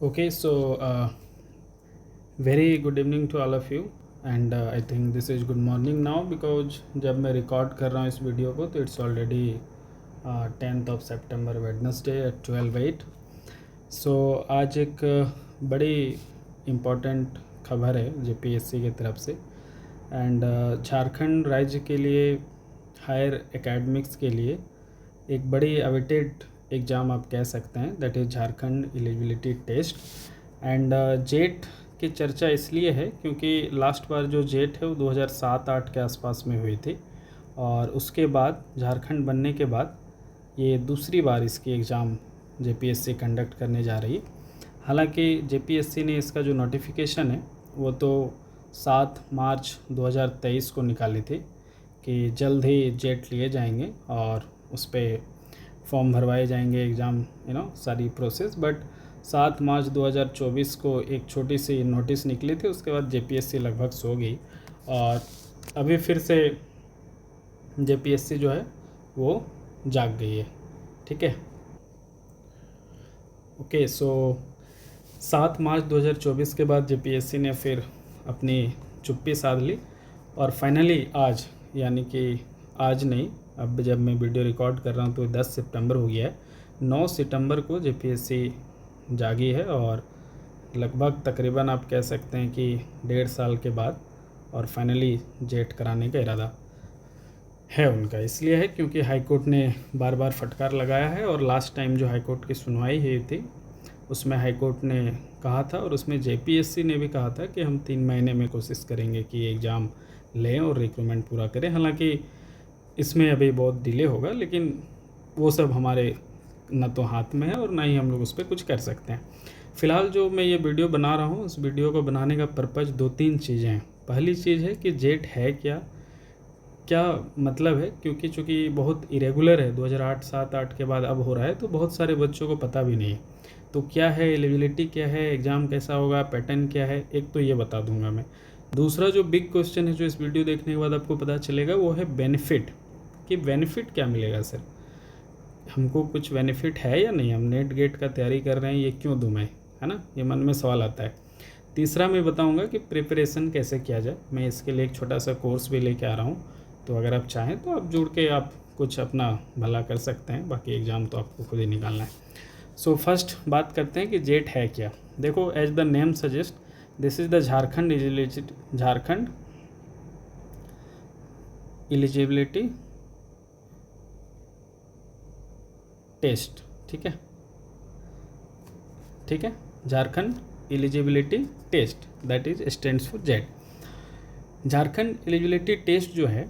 Okay, so very good evening to all of you and I think this is good morning now because जब मैं record कर रहा हूँ इस video को तो it's already 10th of September Wednesday at 12:08। So आज एक बड़ी इम्पोर्टेंट खबर है जेपीएससी की तरफ से एंड झारखंड राज्य के लिए हायर एकेडमिक्स के लिए एक बड़ी अवेटेड एग्ज़ाम आप कह सकते हैं, that is Jharkhand eligibility test. And JET की चर्चा इसलिए है क्योंकि लास्ट बार जो जेट है वो 2007-08 के आसपास में हुई थी और उसके बाद झारखंड बनने के बाद ये दूसरी बार इसकी एग्ज़ाम जेपीएससी कंडक्ट करने जा रही है। हालांकि जेपीएससी ने इसका जो नोटिफिकेशन है वो तो 7 मार्च 2023 को निकाली थी कि जल्द ही जेट लिए जाएंगे और उस पर फॉर्म भरवाए जाएंगे, एग्ज़ाम सारी प्रोसेस। बट 7 मार्च 2024 को एक छोटी सी नोटिस निकली थी, उसके बाद जेपीएससी लगभग सो गई और अभी फिर से जेपीएससी जो है वो जाग गई है। ठीक है, ओके। सो 7 मार्च 2024 के बाद जेपीएससी ने फिर अपनी चुप्पी साध ली और फाइनली आज, यानी कि आज नहीं, अब जब मैं वीडियो रिकॉर्ड कर रहा हूँ तो 10 सितंबर हो गया है, 9 सितंबर को जेपीएससी जागी है और लगभग तकरीबन आप कह सकते हैं कि 1.5 साल के बाद और फाइनली जेट कराने का इरादा है उनका। इसलिए है क्योंकि हाईकोर्ट ने बार बार फटकार लगाया है और लास्ट टाइम जो हाईकोर्ट की सुनवाई हुई थी उसमें हाईकोर्ट ने कहा था और उसमें जेपीएससी ने भी कहा था कि हम 3 महीने में कोशिश करेंगे कि एग्ज़ाम लें और रिक्रूटमेंट पूरा करें। हालांकि इसमें अभी बहुत डिले होगा, लेकिन वो सब हमारे न तो हाथ में है और ना ही हम लोग उस पर कुछ कर सकते हैं। फ़िलहाल जो मैं ये वीडियो बना रहा हूँ, उस वीडियो को बनाने का पर्पज़ 2-3 चीज़ें हैं। पहली चीज़ है कि जेट है क्या मतलब है, क्योंकि चूँकि बहुत इरेगुलर है, 2007-08 के बाद अब हो रहा है तो बहुत सारे बच्चों को पता भी नहीं है। तो क्या है एलिजिबिलिटी, क्या है एग्ज़ाम, कैसा होगा, पैटर्न क्या है, एक तो ये बता दूंगा मैं। दूसरा जो बिग क्वेश्चन है जो इस वीडियो देखने के बाद आपको पता चलेगा वो है बेनिफिट, कि बेनिफिट क्या मिलेगा सर, हमको कुछ बेनिफिट है या नहीं, हम नेट गेट का तैयारी कर रहे हैं, ये क्यों दूँ मैं, है ना, ये मन में सवाल आता है। तीसरा मैं बताऊंगा कि प्रिपरेशन कैसे किया जाए, मैं इसके लिए एक छोटा सा कोर्स भी लेके आ रहा हूँ, तो अगर आप चाहें तो आप जुड़ के आप कुछ अपना भला कर सकते हैं, बाकी एग्ज़ाम तो आपको खुद ही निकालना है। सो फर्स्ट बात करते हैं कि जेट है क्या। देखो, as the name suggest, this is the Jharkhand eligibility test. ठीक है, Jharkhand eligibility test, that is stands for JET. Jharkhand eligibility test जो है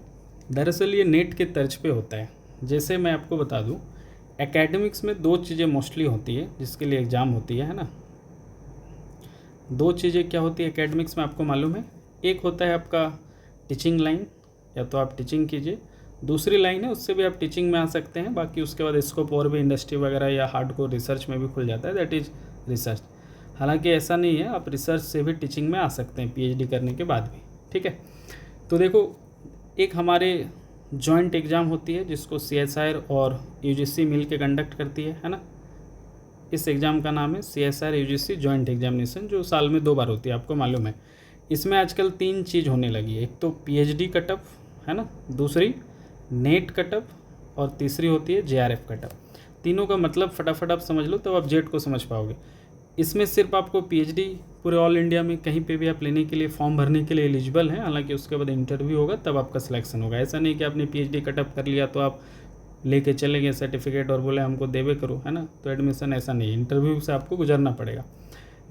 दरअसल ये नेट के तर्ज पे होता है। जैसे मैं आपको बता दूं, एकेडमिक्स में 2 चीज़ें मोस्टली होती है जिसके लिए एग्ज़ाम होती है ना। 2 चीज़ें क्या होती है एकेडमिक्स में, आपको मालूम है। एक होता है आपका टीचिंग लाइन, या तो आप टीचिंग कीजिए, दूसरी लाइन है उससे भी आप टीचिंग में आ सकते हैं, बाकी उसके बाद स्कोप और भी इंडस्ट्री वगैरह या हार्डकोर रिसर्च में भी खुल जाता है, दैट इज़ रिसर्च। हालांकि ऐसा नहीं है, आप रिसर्च से भी टीचिंग में आ सकते हैं पीएचडी करने के बाद भी। ठीक है, तो देखो, एक हमारे जॉइंट एग्ज़ाम होती है जिसको सीएसआईआर और यूजीसी मिल के कंडक्ट करती है ना। इस एग्ज़ाम का नाम है सीएसआईआर यूजीसी जॉइंट एग्जामिनेशन, जो साल में 2 बार होती है, आपको मालूम है। इसमें आजकल 3 चीज़ होने लगी है, एक तो पीएचडी कटअप है ना, दूसरी नेट कटअप और तीसरी होती है जेआरएफ कटअप। तीनों का मतलब फटाफट आप समझ लो तब आप जेट को समझ पाओगे। इसमें सिर्फ आपको पीएचडी पूरे ऑल इंडिया में कहीं पे भी आप लेने के लिए फॉर्म भरने के लिए एलिजिबल हैं। हालांकि उसके बाद इंटरव्यू होगा तब आपका सिलेक्शन होगा। ऐसा नहीं कि आपने पीएचडी कटअप कर लिया तो आप लेके चले गए सर्टिफिकेट और बोले हमको देवे करो, है ना, तो एडमिशन, ऐसा नहीं, इंटरव्यू से आपको गुजरना पड़ेगा।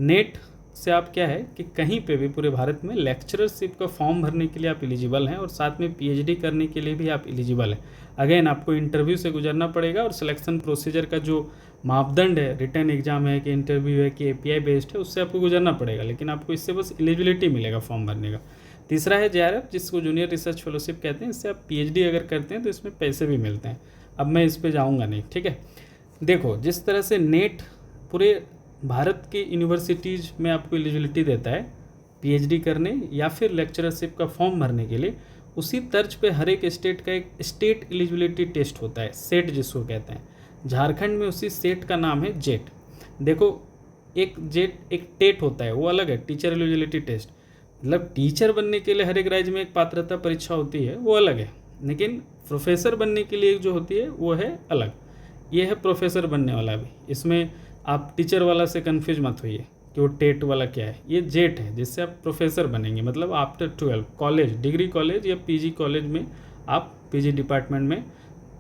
नेट से आप क्या है कि कहीं पे भी पूरे भारत में लेक्चरशिप का फॉर्म भरने के लिए आप एलिजिबल हैं और साथ में पीएचडी करने के लिए भी आप एलिजिबल हैं। अगेन आपको इंटरव्यू से गुजरना पड़ेगा और सिलेक्शन प्रोसीजर का जो मापदंड है, रिटर्न एग्जाम है कि इंटरव्यू है कि एपीआई बेस्ड है, उससे आपको गुजरना पड़ेगा, लेकिन आपको इससे बस एलिजिबिलिटी मिलेगा फॉर्म भरने का। तीसरा है जेआरएफ, जिसको जूनियर रिसर्च फेलोशिप कहते हैं। इससे आप पीएचडी अगर करते हैं तो इसमें पैसे भी मिलते हैं। अब मैं इस पर जाऊँगा नहीं। ठीक है, देखो, जिस तरह से नेट पूरे भारत के यूनिवर्सिटीज़ में आपको एलिजिबिलिटी देता है पीएचडी करने या फिर लेक्चरशिप का फॉर्म भरने के लिए, उसी तर्ज पे हर एक स्टेट का एक स्टेट एलिजिबिलिटी टेस्ट होता है, सेट जिसको कहते हैं। झारखंड में उसी सेट का नाम है जेट। देखो, एक जेट एक टेट होता है, वो अलग है, टीचर एलिजिबिलिटी टेस्ट। मतलब टीचर बनने के लिए हर एक राज्य में एक पात्रता परीक्षा होती है, वो अलग है, लेकिन प्रोफेसर बनने के लिए जो होती है वो है अलग। ये है प्रोफेसर बनने वाला भी। इसमें आप टीचर वाला से कन्फ्यूज मत होइए कि वो टेट वाला क्या है। ये जेट है जिससे आप प्रोफेसर बनेंगे, मतलब आफ्टर 12 कॉलेज, डिग्री कॉलेज या पीजी कॉलेज में आप पीजी डिपार्टमेंट में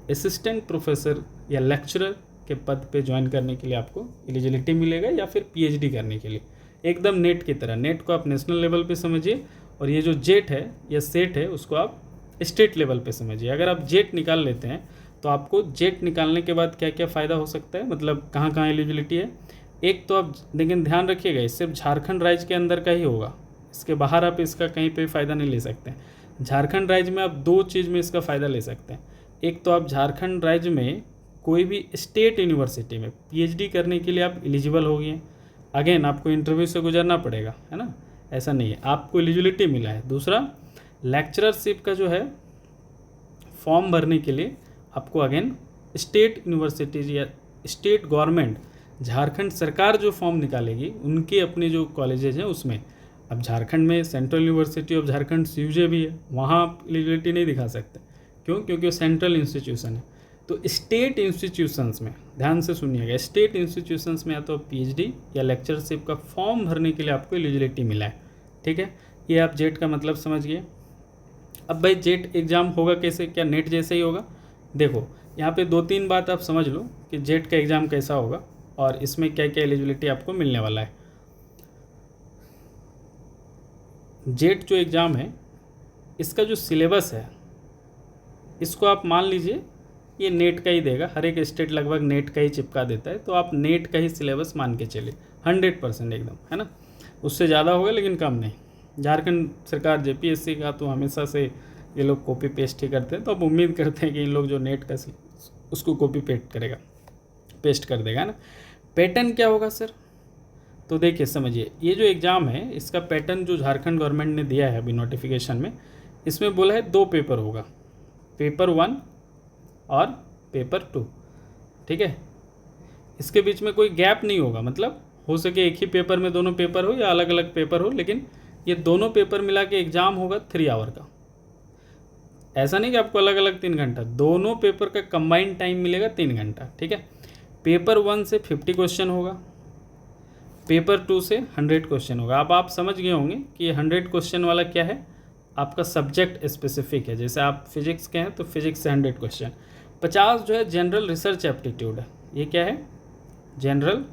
असिस्टेंट प्रोफेसर या लेक्चरर के पद पे ज्वाइन करने के लिए आपको एलिजिबिलिटी मिलेगा, या फिर पीएचडी करने के लिए। एकदम नेट की तरह। नेट को आप नेशनल लेवल पे समझिए, और ये जो जेट है या सेट है उसको आप स्टेट लेवल पे समझिए। अगर आप जेट निकाल लेते हैं तो आपको जेट निकालने के बाद क्या क्या फ़ायदा हो सकता है, मतलब कहाँ कहाँ एलिजिबिलिटी है। एक तो आप, लेकिन ध्यान रखिएगा, ये सिर्फ झारखंड राज्य के अंदर का ही होगा, इसके बाहर आप इसका कहीं पे फ़ायदा नहीं ले सकते हैं। झारखंड राज्य में आप दो चीज़ में इसका फ़ायदा ले सकते हैं। एक तो आप झारखंड राज्य में कोई भी स्टेट यूनिवर्सिटी में पीएचडी करने के लिए आप एलिजिबल हो गए। अगेन आपको इंटरव्यू से गुजरना पड़ेगा, है ना, ऐसा नहीं है, आपको एलिजिबिलिटी मिला है। दूसरा, लेक्चररशिप का जो है फॉर्म भरने के लिए आपको अगेन स्टेट यूनिवर्सिटीज या स्टेट गवर्नमेंट, झारखंड सरकार जो फॉर्म निकालेगी उनके अपने जो कॉलेजेज हैं उसमें। अब झारखंड में central university of Jharkhand CUJ भी है, वहाँ आप एलिजिबिलिटी नहीं दिखा सकते। क्यों? क्योंकि वो सेंट्रल इंस्टीट्यूशन है। तो स्टेट इंस्टीट्यूशंस में, ध्यान से सुनिएगा, स्टेट इंस्टीट्यूशंस में या तो पीएचडी या लेक्चरशिप का फॉर्म भरने के लिए आपको एलिजिबिलिटी मिला है। ठीक है, ये आप जेट का मतलब समझ गए। अब भाई जेट एग्ज़ाम होगा कैसे, क्या नेट जैसे ही होगा? देखो यहाँ पे दो तीन बात आप समझ लो कि जेट का एग्ज़ाम कैसा होगा और इसमें क्या क्या एलिजिबिलिटी आपको मिलने वाला है। जेट जो एग्ज़ाम है इसका जो सिलेबस है इसको आप मान लीजिए ये नेट का ही देगा। हर एक स्टेट लगभग नेट का ही चिपका देता है, तो आप नेट का ही सिलेबस मान के चलिए 100% एकदम, है ना। उससे ज़्यादा होगा लेकिन कम नहीं। झारखंड सरकार जेपीएससी का तो हमेशा से ये लोग कॉपी पेस्ट ही करते हैं, तो अब उम्मीद करते हैं कि इन लोग जो नेट का उसको कॉपी पेस्ट कर देगा ना। पैटर्न क्या होगा सर? तो देखिए समझिए, ये जो एग्ज़ाम है इसका पैटर्न जो झारखंड गवर्नमेंट ने दिया है अभी नोटिफिकेशन में, इसमें बोला है 2 पेपर होगा, पेपर 1 और पेपर 2। ठीक है, इसके बीच में कोई गैप नहीं होगा, मतलब हो सके एक ही पेपर में दोनों पेपर हो या अलग अलग पेपर हो, लेकिन ये दोनों पेपर मिला के एग्ज़ाम होगा 3 आवर का। ऐसा नहीं कि आपको अलग अलग 3 घंटा, दोनों पेपर का कंबाइंड टाइम मिलेगा 3 घंटा। ठीक है, पेपर 1 से 50 क्वेश्चन होगा, पेपर 2 से 100 क्वेश्चन होगा। अब आप समझ गए होंगे कि ये 100 क्वेश्चन वाला क्या है, आपका सब्जेक्ट स्पेसिफिक है। जैसे आप फिजिक्स के हैं तो फिजिक्स से 100 क्वेश्चन। 50 जो है जनरल रिसर्च एप्टीट्यूड है। ये क्या है? जनरल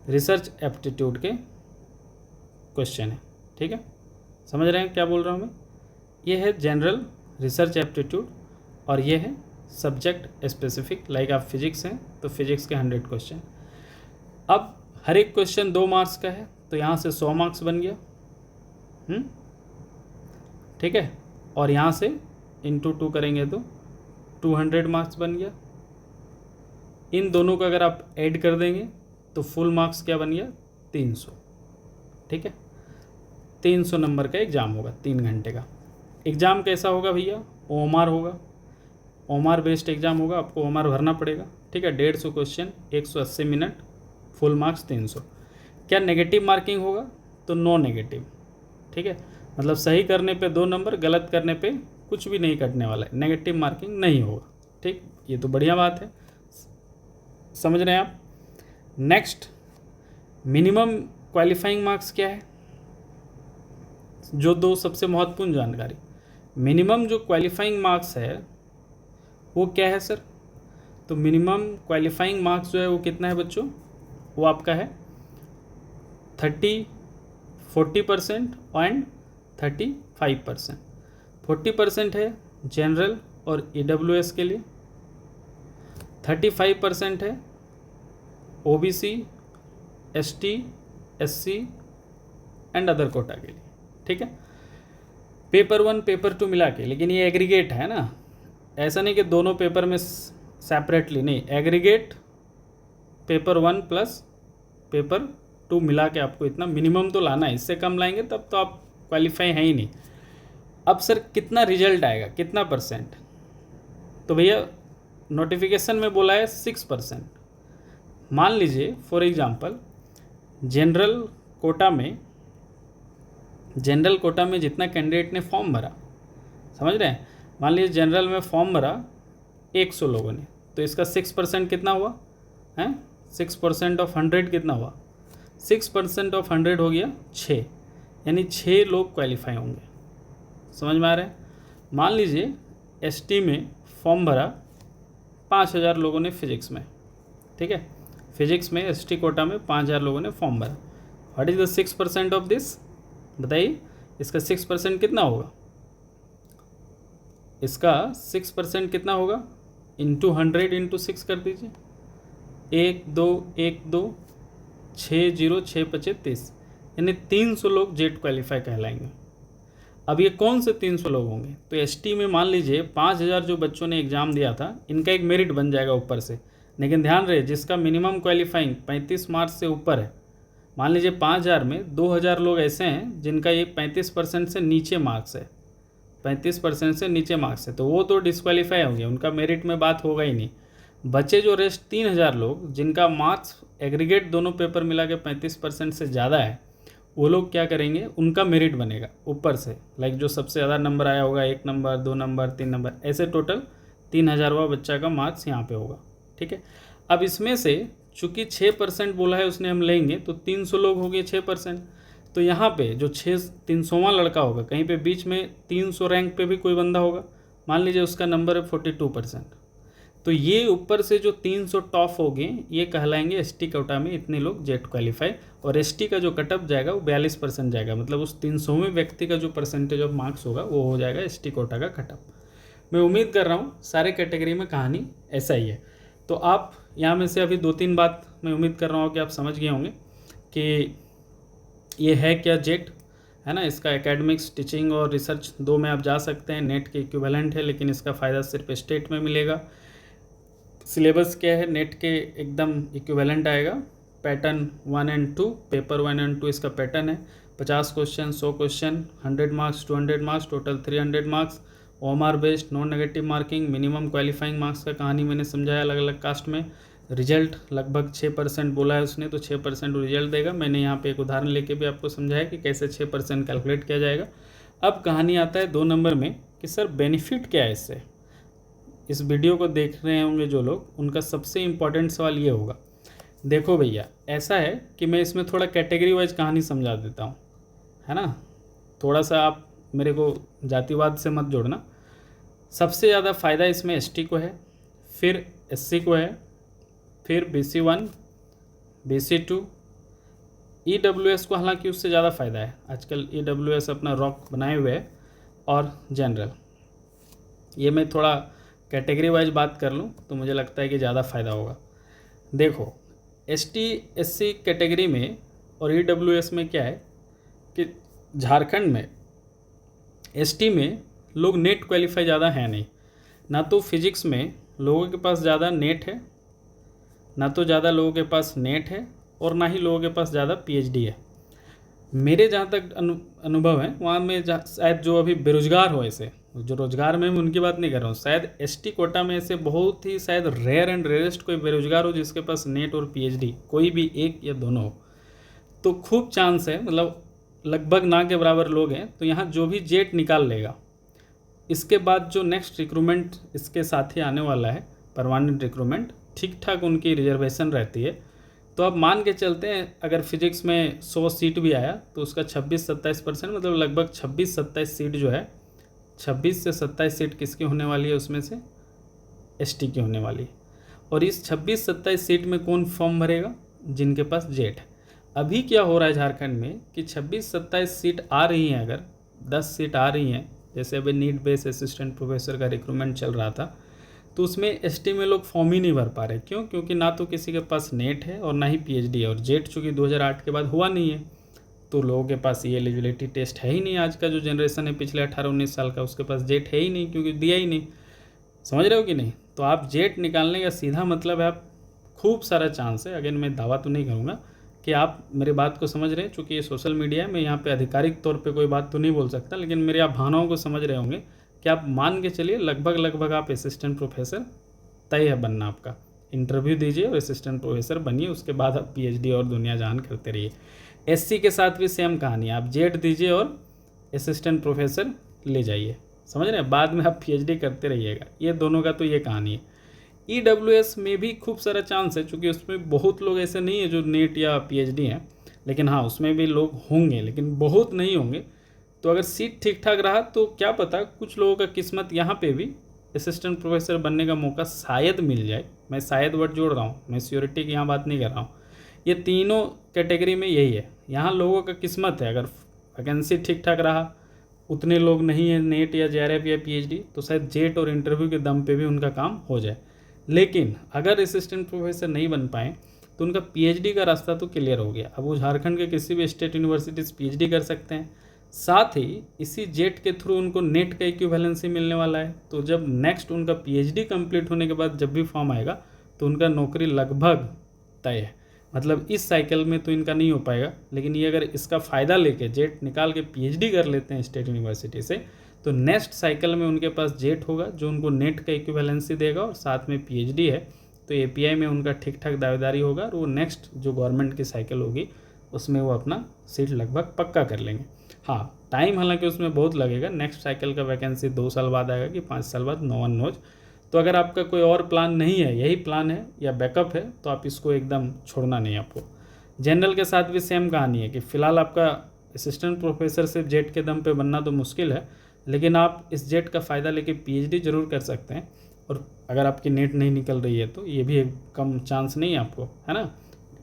रिसर्च एप्टीट्यूड के क्वेश्चन है। ठीक है, समझ रहे हैं क्या बोल रहा हूँ मैं? ये है जनरल रिसर्च एप्टीट्यूड और ये है सब्जेक्ट स्पेसिफिक। लाइक आप फिजिक्स हैं तो फिजिक्स के 100 क्वेश्चन। अब हर एक क्वेश्चन 2 मार्क्स का है, तो यहाँ से 100 मार्क्स बन गया। ठीक है, और यहाँ से इंटू 2 करेंगे तो 200 मार्क्स बन गया। इन दोनों का अगर आप ऐड कर देंगे तो फुल मार्क्स क्या बन गया? 300। ठीक है, 300 नंबर का एग्ज़ाम होगा, 3 घंटे का एग्ज़ाम। कैसा होगा भैया? ओएमआर होगा, ओएमआर बेस्ड एग्ज़ाम होगा, आपको ओएमआर भरना पड़ेगा। ठीक है, 150 क्वेश्चन, 180 मिनट, फुल मार्क्स 300। क्या नेगेटिव मार्किंग होगा? तो नो नेगेटिव। ठीक है, मतलब सही करने पे 2 नंबर, गलत करने पे कुछ भी नहीं कटने वाला है, नेगेटिव मार्किंग नहीं होगा। ठीक, ये तो बढ़िया बात है, समझ रहे हैं आप। नेक्स्ट, मिनिमम क्वालिफाइंग मार्क्स क्या है? जो 2 सबसे महत्वपूर्ण जानकारी, मिनिमम जो क्वालिफाइंग मार्क्स है वो क्या है सर? तो मिनिमम क्वालिफाइंग मार्क्स जो है वो कितना है बच्चों? वो आपका है 40% एंड 35%। 40% है जनरल और ईडब्ल्यूएस के लिए, 35% है OBC, ST, SC and other quota के लिए। ठीक है, पेपर 1 पेपर 2 मिला के, लेकिन ये एग्रीगेट है ना, ऐसा नहीं कि दोनों पेपर में सेपरेटली, नहीं, एग्रीगेट पेपर 1 प्लस पेपर 2 मिला के आपको इतना मिनिमम तो लाना है। इससे कम लाएंगे तब तो आप क्वालिफाई हैं ही नहीं। अब सर कितना रिजल्ट आएगा, कितना परसेंट? तो भैया नोटिफिकेशन में बोला है 6%। मान लीजिए फॉर एग्जांपल जनरल कोटा में जितना कैंडिडेट ने फॉर्म भरा, समझ रहे हैं, मान लीजिए जनरल में फॉर्म भरा 100 लोगों ने, तो इसका 6% कितना हुआ है, 6% ऑफ 100 कितना हुआ, 6% ऑफ 100 हो गया 6, यानी 6 लोग क्वालिफाई होंगे। समझ में आ रहा है। मान लीजिए एसटी में फॉर्म भरा 5000 लोगों ने फिजिक्स में, ठीक है, फिजिक्स में एसटी कोटा में 5000 लोगों ने फॉर्म भरा। What is the 6% of this, बताइए, इसका 6% कितना होगा, इसका 6% कितना होगा, इंटू 100 इंटू 6 कर दीजिए, 1 2 1 2 6 0 6 25 30, यानी 300 लोग जेट क्वालिफाई कहलाएंगे। अब ये कौन से 300 लोग होंगे, तो एसटी में मान लीजिए 5000 जो बच्चों ने एग्ज़ाम दिया था, इनका एक मेरिट बन जाएगा ऊपर से, लेकिन ध्यान रहे जिसका मिनिमम क्वालिफाइंग 35 मार्क्स से ऊपर है, मान लीजिए 5000 में 2000 लोग ऐसे हैं जिनका ये 35% से नीचे मार्क्स है, 35% से नीचे मार्क्स है, तो वो तो डिस्क्वालीफाई होंगे, उनका मेरिट में बात होगा ही नहीं। बचे जो रेस्ट 3000 लोग जिनका मार्क्स एग्रीगेट दोनों पेपर मिला के 35% से ज़्यादा है, वो लोग क्या करेंगे, उनका मेरिट बनेगा ऊपर से, लाइक जो सबसे ज़्यादा नंबर आया होगा, 1 नंबर 2 नंबर 3 नंबर, ऐसे टोटल 3000वां बच्चा का मार्क्स यहाँ पे होगा, ठीक है। अब इसमें से चूँकि 6% बोला है उसने हम लेंगे, तो 300 लोग हो गए 6%, तो यहाँ पे जो 300वां लड़का होगा, कहीं पे बीच में 300 रैंक पे भी कोई बंदा होगा, मान लीजिए उसका नंबर है 42%, तो ये ऊपर से जो 300 टॉप हो गए, ये कहलाएंगे एसटी कोटा में इतने लोग जेट क्वालिफाई, और एसटी का जो कटअप जाएगा वो 42% जाएगा, मतलब उस 300वें व्यक्ति का जो परसेंटेज ऑफ मार्क्स होगा वो हो जाएगा एसटी कोटा का कटअप। मैं उम्मीद कर रहा हूँ सारे कैटेगरी में कहानी ऐसा ही है। तो आप यहाँ में से अभी 2-3 बात मैं उम्मीद कर रहा हूँ कि आप समझ गए होंगे कि ये है क्या जेट, है ना, इसका एकेडमिक्स, टीचिंग और रिसर्च 2 में आप जा सकते हैं, नेट के इक्विवेलेंट है, लेकिन इसका फ़ायदा सिर्फ स्टेट में मिलेगा। सिलेबस क्या है, नेट के एकदम इक्विवेलेंट आएगा, पैटर्न 1 और 2, पेपर 1 और 2 इसका पैटर्न है, 50 question, 100 question, 100 marks, 200 marks, total 300 marks, OMR based, non negative marking, minimum qualifying marks का कहानी मैंने समझाया अलग अलग कास्ट में। रिजल्ट लगभग 6% बोला है उसने, तो 6% रिजल्ट देगा। मैंने यहाँ पे एक उदाहरण लेके भी आपको समझाया कि कैसे 6% कैलकुलेट किया जाएगा। अब कहानी आता है 2 नंबर में कि सर बेनिफिट क्या है इससे। इस वीडियो को देख रहे होंगे जो लोग, उनका सबसे इम्पॉर्टेंट सवाल ये होगा, देखो भैया ऐसा है कि मैं इसमें थोड़ा कैटेगरी वाइज कहानी समझा देता हूँ, है ना, थोड़ा सा आप मेरे को जातिवाद से मत जोड़ना। सबसे ज़्यादा फ़ायदा इसमें एसटी को है, फिर एससी को है, फिर BC1, BC2, EWS को हालांकि उससे ज़्यादा फ़ायदा है, आजकल EWS अपना रॉक बनाए हुए है, और जनरल। ये मैं थोड़ा कैटेगरी वाइज बात कर लूँ तो मुझे लगता है कि ज़्यादा फ़ायदा होगा। देखो ST SC कैटेगरी में और EWS में क्या है कि झारखंड में ST में लोग नेट क्वालिफाई ज़्यादा है नहीं, ना तो फिजिक्स में लोगों के पास ज़्यादा नेट है, ना तो ज़्यादा लोगों के पास नेट है, और ना ही लोगों के पास ज़्यादा PhD है। मेरे जहाँ तक अनुभव है वहाँ में शायद जो अभी बेरोजगार हो, ऐसे जो रोजगार में मैं उनकी बात नहीं कर रहा हूँ, शायद ST कोटा में ऐसे बहुत ही शायद रेयर एंड रेयरेस्ट कोई बेरोजगार हो जिसके पास नेट और PhD कोई भी एक या दोनों हो, तो खूब चांस है, मतलब लगभग ना के बराबर लोग हैं। तो यहाँ जो भी जेट निकाल लेगा, इसके बाद जो नेक्स्ट रिक्रूटमेंट इसके साथ ही आने वाला है, परमानेंट रिक्रूटमेंट, ठीक ठाक उनकी रिजर्वेशन रहती है। तो अब मान के चलते हैं अगर फिजिक्स में 100 सीट भी आया तो उसका 26-27%, मतलब लगभग 26-27 सीट जो है, 26 से 27 सीट किसकी होने वाली है, उसमें से ST की होने वाली है। और इस 26-27 सीट में कौन फॉर्म भरेगा, जिनके पास जेट है। अभी क्या हो रहा है झारखंड में कि 26-27 सीट आ रही हैं, अगर 10 सीट आ रही हैं, जैसे अभी नीट बेस्ड असिस्टेंट प्रोफेसर का रिक्रूटमेंट चल रहा था, तो उसमें ST में लोग फॉर्म ही नहीं भर पा रहे। क्यों? क्योंकि ना तो किसी के पास नेट है और ना ही PhD है, और जेट चूँकि 2008 के बाद हुआ नहीं है, तो लोगों के पास ये एलिजिबिलिटी टेस्ट है ही नहीं। आज का जो जनरेशन है पिछले 18-19 साल का, उसके पास जेट है ही नहीं, क्योंकि दिया ही नहीं। समझ रहे हो कि नहीं? तो आप जेट निकालने का सीधा मतलब है आप खूब सारा चांस है, अगर मैं दावा तो नहीं करूँगा कि आप मेरी बात को समझ रहे हैं, चूँकि ये सोशल मीडिया है, मैं यहाँ पे आधिकारिक तौर पे कोई बात तो नहीं बोल सकता, लेकिन मेरे आप भावनाओं को समझ रहे होंगे कि आप मान के चलिए लगभग आप असिस्टेंट प्रोफेसर तय है बनना आपका, इंटरव्यू दीजिए और असिस्टेंट प्रोफेसर बनिए, उसके बाद आप पीएचडी और दुनिया जान करते रहिए। एससी के साथ भी सेम कहानी है, आप जेट दीजिए और असिस्टेंट प्रोफेसर ले जाइए, समझ रहे हैं, बाद में आप पीएचडी करते रहिएगा। ये दोनों का तो ये कहानी है। ईडब्ल्यूएस में भी खूब सारा चांस है, क्योंकि उसमें बहुत लोग ऐसे नहीं है जो नेट या पीएचडी हैं, लेकिन हाँ उसमें भी लोग होंगे, लेकिन बहुत नहीं होंगे। तो अगर सीट ठीक ठाक रहा तो क्या पता कुछ लोगों का किस्मत यहाँ पे भी असिस्टेंट प्रोफेसर बनने का मौका शायद मिल जाए। मैं शायद वर्ड जोड़ रहा हूँ, मैं श्योरिटी की यहाँ बात नहीं कर रहा हूँ। ये तीनों कैटेगरी में यही है, यहाँ लोगों का किस्मत है। अगर वैकेंसी ठीक ठाक रहा, उतने लोग नहीं है नेट या जेआरएफ या पीएचडी, तो शायद जेट और इंटरव्यू के दम पे भी उनका काम हो जाए। लेकिन अगर असिस्टेंट प्रोफेसर नहीं बन पाए तो उनका पीएचडी का रास्ता तो क्लियर हो गया। अब वो झारखंड के किसी भी स्टेट यूनिवर्सिटी से पीएचडी कर सकते हैं, साथ ही इसी जेट के थ्रू उनको नेट का इक्विवेलेंसी मिलने वाला है। तो जब नेक्स्ट उनका पीएचडी कंप्लीट होने के बाद जब भी फॉर्म आएगा तो उनका नौकरी लगभग तय है। मतलब इस साइकिल में तो इनका नहीं हो पाएगा, लेकिन ये अगर इसका फ़ायदा लेके जेट निकाल के पीएचडी कर लेते हैं स्टेट यूनिवर्सिटी से, तो नेक्स्ट साइकिल में उनके पास जेट होगा जो उनको नेट का इक्विवेलेंसी देगा और साथ में पीएचडी है, तो एपीआई में उनका ठीक ठाक दावेदारी होगा और वो नेक्स्ट जो गवर्नमेंट की साइकिल होगी उसमें वो अपना सीट लगभग पक्का कर लेंगे। हाँ, टाइम हालांकि उसमें बहुत लगेगा, नेक्स्ट साइकिल का वैकेंसी 2 साल बाद आएगा कि 5 साल बाद, नो वन नोज। तो अगर आपका कोई और प्लान नहीं है, यही प्लान है या बैकअप है, तो आप इसको एकदम छोड़ना नहीं। आपको जनरल के साथ भी सेम कहानी है कि फ़िलहाल आपका असिस्टेंट प्रोफेसर सिर्फ जेट के दम पे बनना तो मुश्किल है, लेकिन आप इस जेट का फ़ायदा लेके पीएचडी जरूर कर सकते हैं। और अगर आपकी नेट नहीं निकल रही है तो ये भी एक कम चांस नहीं है आपको, है ना।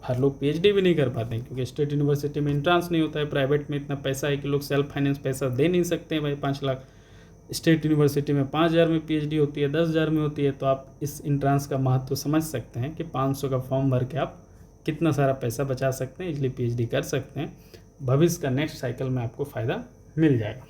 हर लोग पीएचडी भी नहीं कर पाते हैं क्योंकि स्टेट यूनिवर्सिटी में एंट्रांस नहीं होता है, प्राइवेट में इतना पैसा है कि लोग सेल्फ फाइनेंस पैसा दे नहीं सकते हैं भाई 5 लाख। स्टेट यूनिवर्सिटी में 5,000 में पीएचडी होती है, 10,000 में होती है। तो आप इस एंट्रांस का महत्व समझ सकते हैं कि 500 का फॉर्म भर के आप कितना सारा पैसा बचा सकते हैं, इसलिए पीएचडी कर सकते हैं। भविष्य का नेक्स्ट साइकिल में आपको फ़ायदा मिल जाएगा,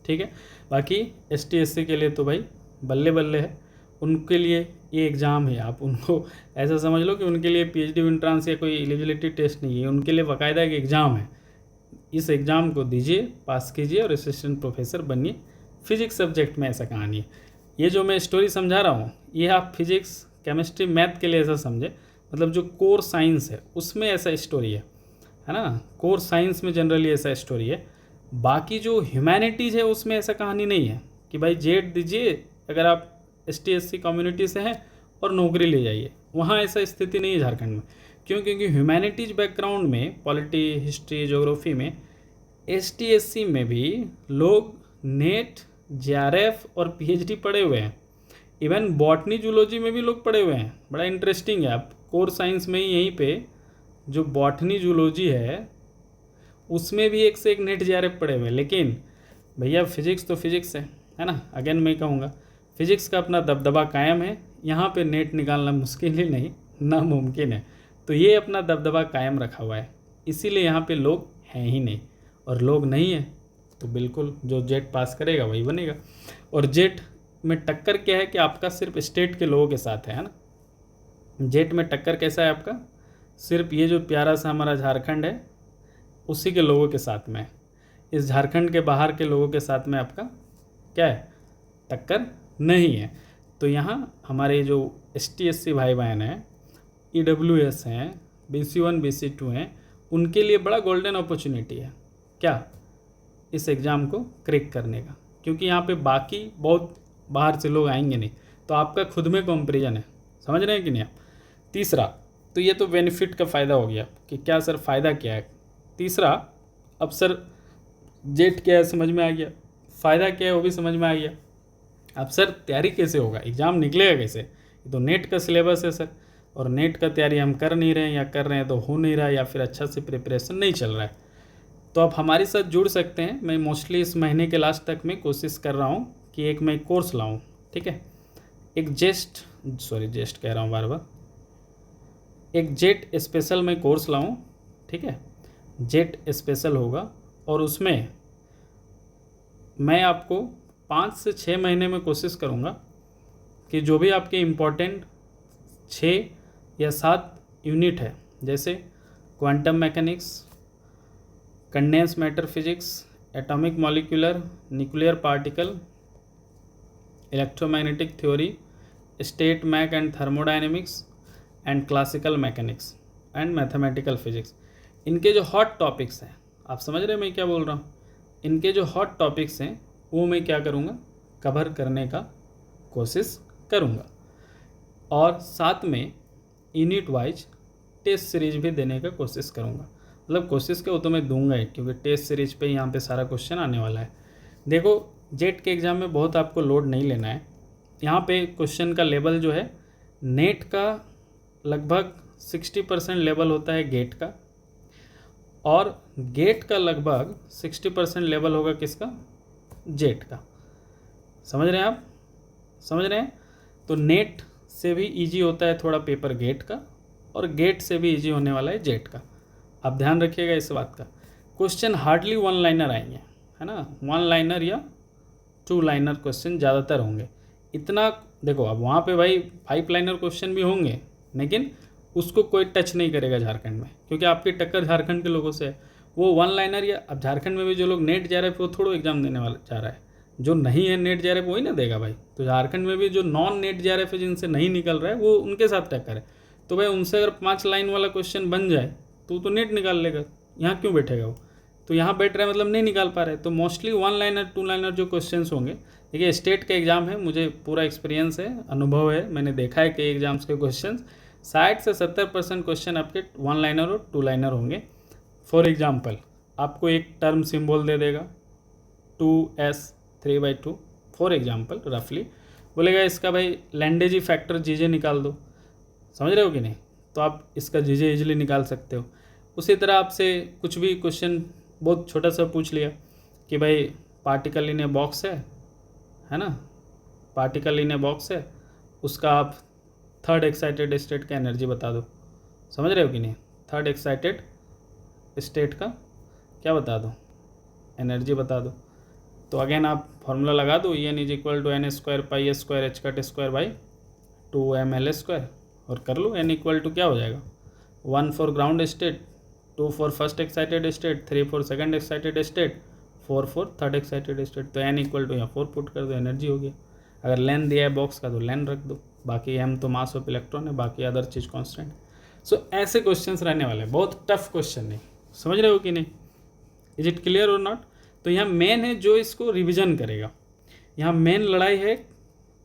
ठीक है। बाकी एसटी एससी के लिए तो भाई बल्ले बल्ले है, उनके लिए ये एग्ज़ाम है। आप उनको ऐसा समझ लो कि उनके लिए पीएचडी एंट्रांस या कोई एलिजिबिलिटी टेस्ट नहीं है, उनके लिए बाकायदा एक एग्ज़ाम है। इस एग्ज़ाम को दीजिए, पास कीजिए और असिस्टेंट प्रोफेसर बनिए। फिजिक्स सब्जेक्ट में ऐसा कहानी है। ये जो मैं स्टोरी समझा रहा हूँ ये आप फिजिक्स केमिस्ट्री मैथ के लिए ऐसा समझे, मतलब जो कोर साइंस है उसमें ऐसा स्टोरी है ना। कोर साइंस में जनरली ऐसा स्टोरी है। बाकी जो ह्यूमैनिटीज़ है उसमें ऐसा कहानी नहीं है कि भाई जेट दीजिए अगर आप एसटी एससी कम्युनिटी से हैं और नौकरी ले जाइए। वहाँ ऐसा स्थिति नहीं है झारखंड में। क्यों? क्योंकि ह्यूमैनिटीज़ बैकग्राउंड में, पॉलिटी, हिस्ट्री, ज्योग्राफी में, एसटी एससी में भी लोग नेट, जेआरएफ और पीएचडी पढ़े हुए हैं। इवन बॉटनी जूलॉजी में भी लोग पढ़े हुए हैं। बड़ा इंटरेस्टिंग है। आप कोर साइंस में ही यहीं पे जो बॉटनी जूलॉजी है उसमें भी एक से एक नेट जेआरएफ पढ़े हुए हैं। लेकिन भैया फिजिक्स तो फिजिक्स है ना। अगेन मैं कहूँगा फिजिक्स का अपना दबदबा कायम है। यहाँ पे नेट निकालना मुश्किल ही नहीं, नामुमकिन है। तो ये अपना दबदबा कायम रखा हुआ है, इसीलिए यहाँ पे लोग हैं ही नहीं। और लोग नहीं है तो बिल्कुल जो जेट पास करेगा वही बनेगा। और जेट में टक्कर क्या है कि आपका सिर्फ स्टेट के लोगों के साथ है ना। जेट में टक्कर कैसा है आपका, सिर्फ ये जो प्यारा सा हमारा झारखंड है उसी के लोगों के साथ में। इस झारखंड के बाहर के लोगों के साथ में आपका क्या है, टक्कर नहीं है। तो यहाँ हमारे जो एसटी एससी भाई बहन हैं, ईडब्ल्यूएस हैं, BC1 BC2 हैं, उनके लिए बड़ा गोल्डन अपॉर्चुनिटी है क्या, इस एग्ज़ाम को क्रैक करने का। क्योंकि यहाँ पे बाकी बहुत बाहर से लोग आएंगे नहीं, तो आपका खुद में कंपैरिजन है। समझ रहे हैं कि नहीं आप। तीसरा, तो ये तो बेनिफिट का फ़ायदा हो गया कि क्या सर फ़ायदा क्या है। तीसरा, अब सर जेट क्या है समझ में आ गया, फ़ायदा क्या है वो भी समझ में आ गया। अब सर तैयारी कैसे होगा, एग्ज़ाम निकलेगा कैसे। ये तो नेट का सिलेबस है सर, और नेट का तैयारी हम कर नहीं रहे हैं, या कर रहे हैं तो हो नहीं रहा है, या फिर अच्छा से प्रिपरेशन नहीं चल रहा है। तो आप हमारे साथ जुड़ सकते हैं। मैं मोस्टली इस महीने के लास्ट तक में कोशिश कर रहा हूँ कि एक मैं कोर्स लाऊं, ठीक है। एक जेस्ट कह रहा हूँ बार बार, एक जेट स्पेशल मैं कोर्स लाऊं, ठीक है। जेट स्पेशल होगा और उसमें मैं आपको 5 से 6 महीने में कोशिश करूँगा कि जो भी आपके इम्पोर्टेंट 6 या 7 यूनिट है, जैसे quantum mechanics, condense matter physics, atomic molecular, nuclear particle, electromagnetic theory, stat mech and thermodynamics and classical mechanics and mathematical physics. इनके जो हॉट टॉपिक्स हैं, आप समझ रहे हैं मैं क्या बोल रहा हूँ, इनके जो हॉट टॉपिक्स हैं वो मैं क्या करूँगा, कवर करने का कोशिश करूँगा। और साथ में यूनिट वाइज टेस्ट सीरीज भी देने का कोशिश करूँगा। मतलब कोशिश क्या, वो तो मैं दूंगा ही, क्योंकि टेस्ट सीरीज पे यहाँ पे सारा क्वेश्चन आने वाला है। देखो जेट के एग्ज़ाम में बहुत आपको लोड नहीं लेना है। यहाँ पे क्वेश्चन का लेवल जो है, नेट का लगभग 60% लेवल होता है गेट का, और गेट का लगभग 60% लेवल होगा किसका, जेट का। समझ रहे हैं आप, समझ रहे हैं। तो नेट से भी इजी होता है थोड़ा पेपर गेट का, और गेट से भी इजी होने वाला है जेट का। आप ध्यान रखिएगा इस बात का। क्वेश्चन हार्डली 1 लाइनर आएंगे, है ना, 1 लाइनर या 2 लाइनर क्वेश्चन ज़्यादातर होंगे। इतना देखो, अब वहाँ पे भाई 5 लाइनर क्वेश्चन भी होंगे, लेकिन उसको कोई टच नहीं करेगा झारखंड में, क्योंकि आपकी टक्कर झारखंड के लोगों से है। वो 1 लाइनर या, अब झारखंड में भी जो लोग नेट जा रहे हैं वो थोड़ा एग्जाम देने वाला जा रहा है, जो नहीं है नेट जा रहे वही ना देगा भाई। तो झारखंड में भी जो नॉन नेट जा रहे जिनसे नहीं निकल रहा है वो उनके साथ टक्कर है। तो भाई उनसे अगर 5 लाइन वाला क्वेश्चन बन जाए तो नेट निकाल लेगा, यहाँ क्यों बैठेगा वो। तो यहाँ बैठ रहा है मतलब नहीं निकाल पा रहे। तो मोस्टली 1 लाइनर 2 लाइनर जो क्वेश्चंस होंगे, देखिए स्टेट का एग्ज़ाम है, मुझे पूरा एक्सपीरियंस है, अनुभव है, मैंने देखा है कई एग्जाम्स के क्वेश्चंस, 60 से 70% क्वेश्चन आपके 1 लाइनर और 2 लाइनर होंगे। फॉर एग्जाम्पल आपको एक टर्म सिम्बॉल दे देगा 2s 3/2, फॉर एग्जाम्पल रफली बोलेगा इसका भाई लैंडेजी फैक्टर जीजे निकाल दो, समझ रहे हो कि नहीं, तो आप इसका जीजे इजीली निकाल सकते हो। उसी तरह आपसे कुछ भी क्वेश्चन बहुत छोटा सा पूछ लिया कि भाई पार्टिकल इन ए बॉक्स है ना, पार्टिकल इन ए बॉक्स है, उसका आप थर्ड एक्साइटेड स्टेट का एनर्जी बता दो, समझ रहे हो कि नहीं, थर्ड एक्साइटेड स्टेट का क्या बता दो, एनर्जी बता दो। तो अगेन आप फॉर्मूला लगा दो, n is equal to n square pi s square h cut square by 2ml square, और कर लो n इक्वल टू क्या हो जाएगा, 1 for ground state, 2 for first excited state, 3 for second excited state, 4 for third excited state. तो n equal to यहाँ 4 put कर दो, energy हो गया। अगर लेन दिया है बॉक्स का तो लेन रख दो, बाकी m तो मास ऑफ इलेक्ट्रॉन है, बाकी अदर चीज़ कॉन्स्टेंट। सो ऐसे क्वेश्चंस रहने वाले हैं, बहुत टफ क्वेश्चन नहीं, समझ रहे हो कि नहीं, इज इट क्लियर और नॉट। तो यहाँ मेन है जो इसको रिवीजन करेगा, यहाँ मेन लड़ाई है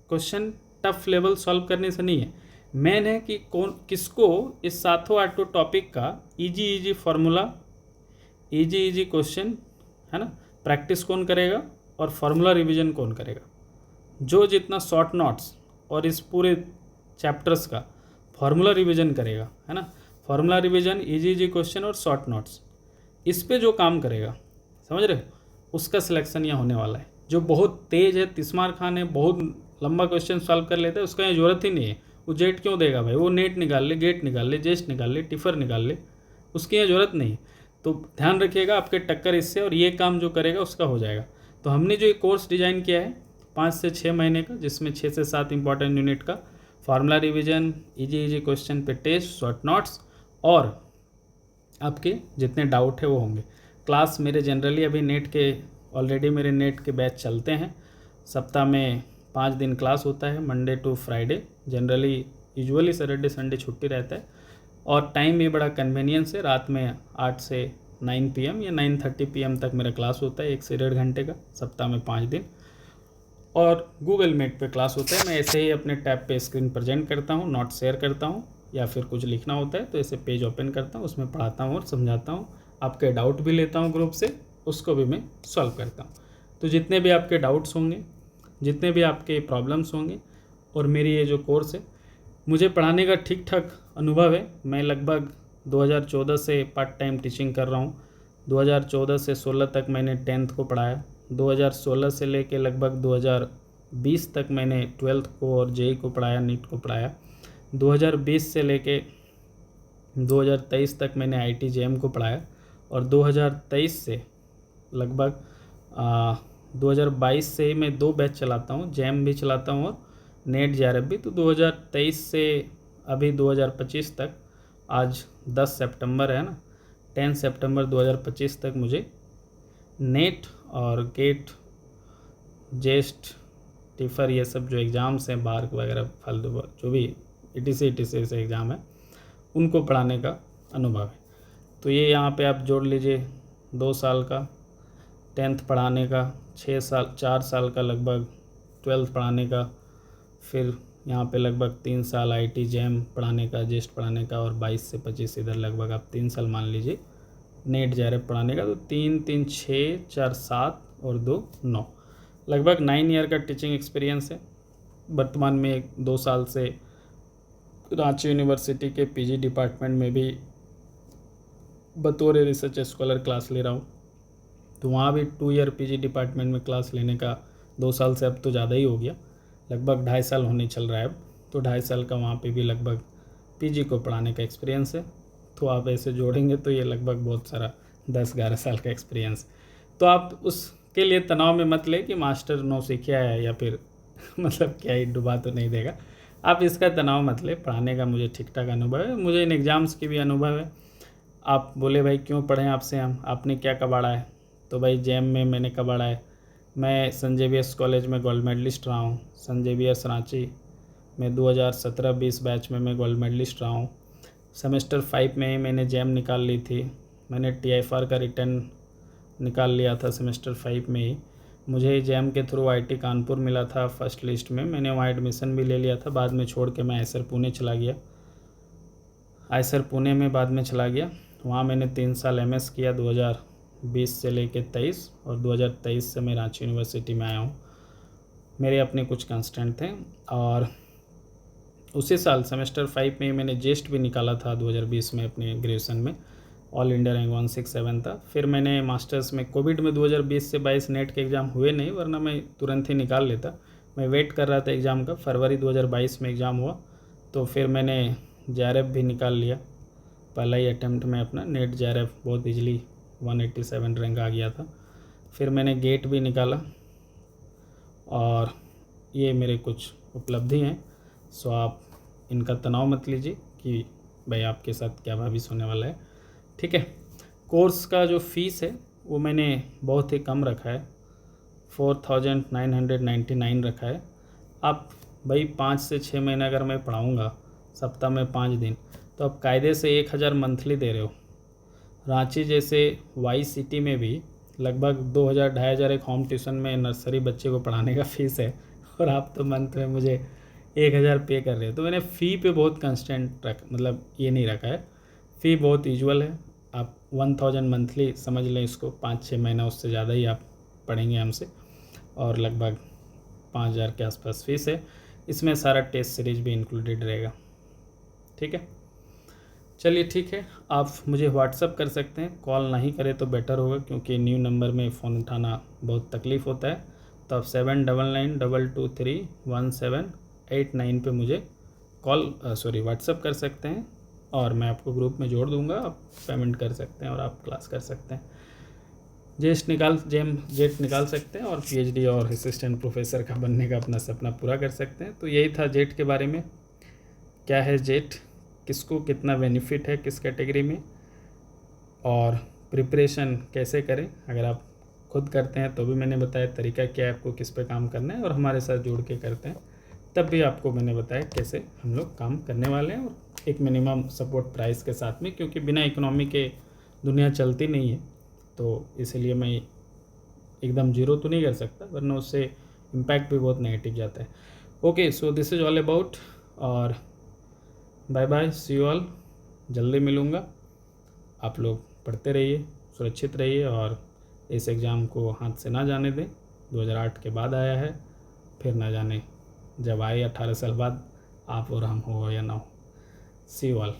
क्वेश्चन टफ लेवल सॉल्व करने से नहीं है, मेन है कि कौन किसको इस 7-8 टॉपिक का इजी फार्मूला, इजी क्वेश्चन, है ना, प्रैक्टिस कौन करेगा और फार्मूला रिवीजन कौन करेगा। जो जितना शॉर्ट नोट्स और इस पूरे चैप्टर्स का फार्मूला रिवीजन करेगा, है ना, फार्मूला रिवीजन, इजी क्वेश्चन और शॉर्ट नोट्स, इस पे जो काम करेगा, समझ रहे हो, उसका सिलेक्शन यहाँ होने वाला है। जो बहुत तेज है, तिस्मार खान है, बहुत लंबा क्वेश्चन सॉल्व कर लेता है, उसका यहाँ जरूरत ही नहीं है। वो जेट क्यों देगा भाई, वो नेट निकाल ले, गेट निकाल ले, जेस्ट निकाल ले, टिफर निकाल ले, उसकी यहाँ जरूरत नहीं। तो ध्यान रखिएगा आपके टक्कर इससे, और ये काम जो करेगा उसका हो जाएगा। तो हमने जो एक कोर्स डिज़ाइन किया है 5 से 6 महीने का, जिसमें 6 से 7 इंपॉर्टेंट यूनिट का फार्मूला रिविजन, इजी क्वेश्चन पे टेस्ट, शॉर्ट नोट्स, और आपके जितने डाउट है वो होंगे। क्लास मेरे जनरली अभी नेट के, ऑलरेडी मेरे नेट के बैच चलते हैं, सप्ताह में 5 दिन क्लास होता है, Monday to Friday, generally usually Saturday Sunday छुट्टी रहता है, और टाइम भी बड़ा कन्वीनियंस है, रात में 8 से 9 PM या 9:30 PM तक मेरा क्लास होता है, 1 से 1.5 घंटे का, सप्ताह में 5 दिन, और गूगल मीट पे क्लास होता है। मैं ऐसे ही अपने टैब पे स्क्रीन प्रेजेंट करता हूँ, नोट शेयर करता हूँ, या फिर कुछ लिखना होता है तो ऐसे पेज ओपन करता हूँ, उसमें पढ़ाता हूँ और समझाता हूँ, आपके डाउट भी लेता हूँ ग्रुप से, उसको भी मैं सॉल्व करता हूँ। तो जितने भी आपके डाउट्स होंगे, जितने भी आपके प्रॉब्लम्स होंगे, और मेरी ये जो कोर्स है, मुझे पढ़ाने का ठीक ठाक अनुभव है। मैं लगभग 2014 से पार्ट टाइम टीचिंग कर रहा हूँ। 2014 से 16 तक मैंने 10th को पढ़ाया, 2016 से लेके लगभग 2020 तक मैंने 12th को और जेई को पढ़ाया, नीट को पढ़ाया। 2020 से लेके 2023 तक मैंने आईटी जेएम को पढ़ाया, और 2023 से लगभग 2022 से ही मैं 2 बैच चलाता हूँ, जेएम भी चलाता हूँ और नेट जेआरएफ भी। तो 2023 से अभी 2025 तक, आज 10 सितंबर है ना, 10 सितंबर 2025 तक मुझे नेट और गेट, जेस्ट, टिफर ये सब जो एग्ज़ाम्स हैं बार्क वगैरह फालतू जो भी ETC से एग्ज़ाम है उनको पढ़ाने का अनुभव है। तो ये यहाँ पे आप जोड़ लीजिए 2 साल का 10th पढ़ाने का, 4 साल का लगभग 12th पढ़ाने का, फिर यहाँ पे लगभग 3 साल IT JAM पढ़ाने का, जेस्ट पढ़ाने का, और 22 से 25 इधर लगभग आप 3 साल मान लीजिए नेट JRF पढ़ाने का। तो 3 3 6 4 7 और 2 9, लगभग 9 ईयर का टीचिंग एक्सपीरियंस है। वर्तमान में 2 साल से रांची यूनिवर्सिटी के PG डिपार्टमेंट में भी बतौर रिसर्च स्कॉलर क्लास ले रहा हूँ। तो वहाँ भी 2 ईयर PG डिपार्टमेंट में क्लास लेने का 2 साल से अब तो ज़्यादा ही हो गया, लगभग 2.5 साल होने चल रहा है अब। तो 2.5 साल का वहाँ पे भी लगभग PG को पढ़ाने का एक्सपीरियंस है। तो आप ऐसे जोड़ेंगे तो ये लगभग बहुत सारा 10-11 साल का एक्सपीरियंस। तो आप उसके लिए तनाव में मत ले कि मास्टर 9 सीखा है या फिर मतलब क्या ही डुबा तो नहीं देगा। आप इसका तनाव मत ले, पढ़ाने का मुझे ठीक ठाक अनुभव है, मुझे इन एग्ज़ाम्स की भी अनुभव है। आप बोले भाई क्यों पढ़ें आपसे हम, आपने क्या कबाड़ा है? तो भाई JAM में मैंने कबाड़ा है, मैं सेंट जेवियर्स कॉलेज में गोल्ड मेडलिस्ट रहा हूँ। सेंट जेवियर्स रांची में 2017-20 बैच में मैं गोल्ड मेडलिस्ट रहा हूँ। सेमेस्टर 5 में ही मैंने JAM निकाल ली थी, मैंने TIFR का रिटर्न निकाल लिया था सेमेस्टर 5 में ही। मुझे JAM के थ्रू IIT कानपुर मिला था फर्स्ट लिस्ट में, मैंने वहाँ एडमिशन भी ले लिया था। बाद में छोड़ के मैं IISER पुणे चला गया, IISER पुणे में बाद में चला गया। वहाँ मैंने 3 साल MS किया 2020 से लेकर 23, और 2023 से मैं रांची यूनिवर्सिटी में आया हूँ। मेरे अपने कुछ कंस्टेंट थे, और उसी साल सेमेस्टर 5 में मैंने जेस्ट भी निकाला था 2020 में अपने ग्रेजुएशन में, ऑल इंडिया रैंक 167 था। फिर मैंने मास्टर्स में कोविड में 2020 से 22 नेट के एग्ज़ाम हुए नहीं, वरना मैं तुरंत ही निकाल लेता। मैं वेट कर रहा था एग्ज़ाम का, फरवरी 2022 में एग्ज़ाम हुआ तो फिर मैंने JRF भी निकाल लिया। पहला ही अटैम्प्ट में अपना नेट JRF बहुत ईजिली 187 रैंक आ गया था। फिर मैंने गेट भी निकाला, और ये मेरे कुछ उपलब्धि हैं। सो आप इनका तनाव मत लीजिए कि भाई आपके साथ क्या भविष्य होने वाला है, ठीक है। कोर्स का जो फ़ीस है वो मैंने बहुत ही कम रखा है, 4999 रखा है। आप भाई 5 से 6 महीने अगर मैं पढ़ाऊँगा, सप्ताह में 5 दिन, तो आप कायदे से 1000 मंथली दे रहे हो। रांची जैसे वाई सिटी में भी लगभग 2000-2500 एक होम ट्यूशन में नर्सरी बच्चे को पढ़ाने का फ़ीस है, और आप तो मंथ में मुझे 1000 पे कर रहे हो। तो मैंने फ़ी पे बहुत कंस्टेंट मतलब ये नहीं रखा है, फ़ी बहुत यूजुअल है। आप 1000 मंथली समझ लें इसको, 5-6 महीना, उससे ज़्यादा ही आप पढ़ेंगे हमसे, और लगभग 5000 के आसपास फ़ीस है। इसमें सारा टेस्ट सीरीज भी इंक्लूडेड रहेगा, ठीक है। चलिए ठीक है, आप मुझे व्हाट्सअप कर सकते हैं, कॉल नहीं करें तो बेटर होगा, क्योंकि न्यू नंबर में फ़ोन उठाना बहुत तकलीफ़ होता है। तो आप 7992231789 पे मुझे व्हाट्सअप कर सकते हैं, और मैं आपको ग्रुप में जोड़ दूंगा। आप पेमेंट कर सकते हैं और आप क्लास कर सकते हैं। जेट निकाल सकते हैं, और PhD और असिस्टेंट प्रोफेसर का बनने का अपना सपना पूरा कर सकते हैं। तो यही था जेट के बारे में, क्या है जेट, किसको कितना बेनिफिट है किस कैटेगरी में, और प्रिपरेशन कैसे करें। अगर आप खुद करते हैं तो भी मैंने बताया तरीका क्या है, आपको किस पे काम करना है, और हमारे साथ जुड़ के करते हैं तब भी आपको मैंने बताया कैसे हम लोग काम करने वाले हैं, और एक मिनिमम सपोर्ट प्राइस के साथ में, क्योंकि बिना इकोनॉमी के दुनिया चलती नहीं है। तो इसलिए मैं एकदम जीरो तो नहीं कर सकता, वरना उससे इम्पैक्ट भी बहुत नेगेटिव जाता है। Okay, so this is all about, और bye bye, see you all, जल्दी मिलूँगा। आप लोग पढ़ते रहिए, सुरक्षित रहिए, और इस एग्ज़ाम को हाथ से ना जाने दें। 2008 के बाद आया है, फिर ना जाने जब आए 18 साल बाद आप और हम हो या ना हो। सी यू ऑल।